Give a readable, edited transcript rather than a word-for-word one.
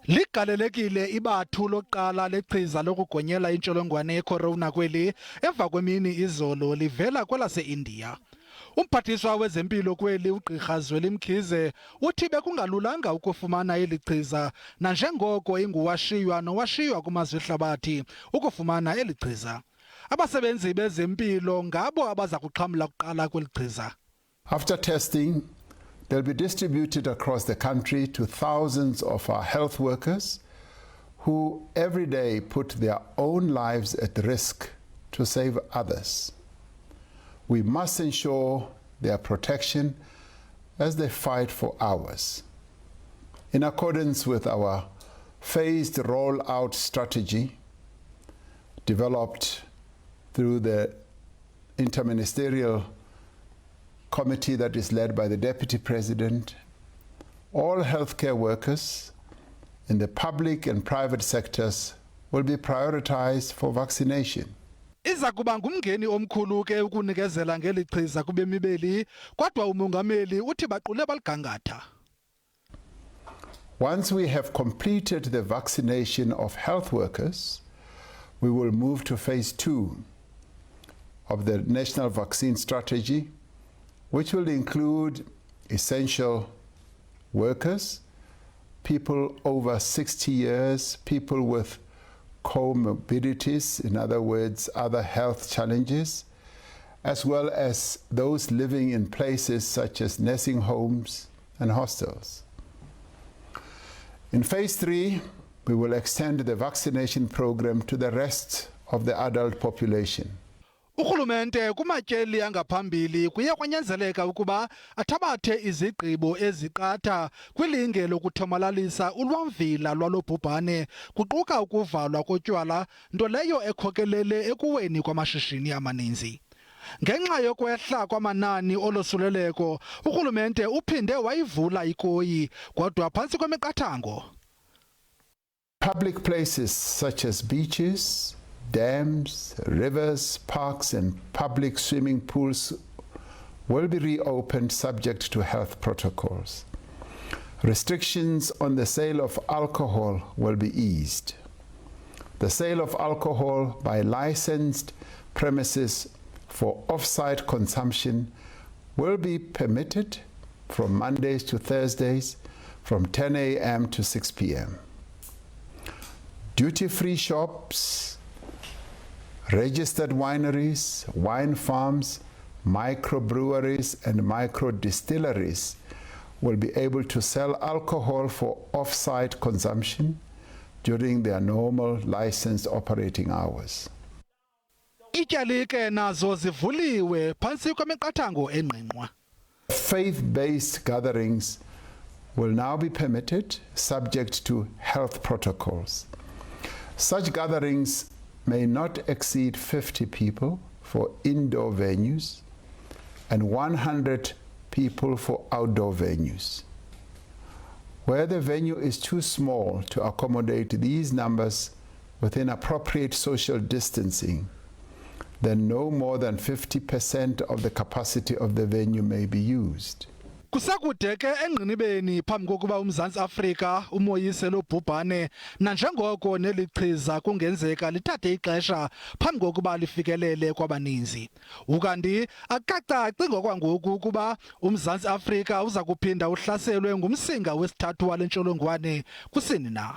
Ligalelekile ibathu lokuqala lechiza lokugonyela intsholongwane yeCorona kweli emva kwemini izolo livela kwelase-India. Umphathiswa wezempilo kweli ugqirha Mkhize uthi bekungalulanga ukufumana eli chiza nanjengoko inguwashiywa nowashiywa kumazwe ehlabathi ukufumana eli chiza. Abasebenzi bezempilo ngabo abaza kuxhamla kuqala kweli chiza. After testing, they'll be distributed across the country to thousands of our health workers who every day put their own lives at risk to save others. We must ensure their protection as they fight for ours. In accordance with our phased rollout strategy developed through the interministerial committee that is led by the Deputy President, all healthcare workers in the public and private sectors will be prioritized for vaccination. Izakuba ngumngeni omkhulu ke ukunikezela ngeli chiza kubemi beli, kodwa umongameli uthi baqule baligangatha. Once we have completed the vaccination of health workers, we will move to phase 2 of the national vaccine strategy, which will include essential workers, people over 60 years, people with comorbidities, in other words, other health challenges, as well as those living in places such as nursing homes and hostels. In phase 3, we will extend the vaccination program to the rest of the adult population. Urhulumente kumatyeli angaphambili kuye kwanyanzeleka ukuba athabathe izigqibo eziqatha kwilinge lokuthomalalisa ulwamvila lwalobhubhane kuquka ukuvalwa kotywala, nto leyo ekhokelele ekuweni kwamashishini amaninzi. Ngenxa yokwehla kwamanani olosuleleko, urhulumente uphinde wayivula ikoyi kodwa phantsi kwemiqathango. Public places such as beaches, dams, rivers, parks and public swimming pools will be reopened subject to health protocols. Restrictions on the sale of alcohol will be eased. The sale of alcohol by licensed premises for off-site consumption will be permitted from Mondays to Thursdays from 10 a.m. to 6 p.m. Duty-free shops, registered wineries, wine farms, microbreweries and micro-distilleries will be able to sell alcohol for off-site consumption during their normal licensed operating hours. Ityalike nazo zivuliwe phantsi kwemiqathango engqingqwa. Faith-based gatherings will now be permitted subject to health protocols. Such gatherings may not exceed 50 people for indoor venues and 100 people for outdoor venues. Where the venue is too small to accommodate these numbers within appropriate social distancing, then no more than 50% of the capacity of the venue may be used. Kusakude ke engqinibeni phambi kokuba uMzantsi Afrika umoyise lobhubhane nanjengoko nelichiza kungenzeka lithathe ixesha phambi kokuba lifikelele kwabaninzi. Ukanti akacaci ngokwangoku ukuba uMzantsi Afrika uza kuphinda uhlaselwe ngumsinga wesithathu wale ntsholongwane kusini na.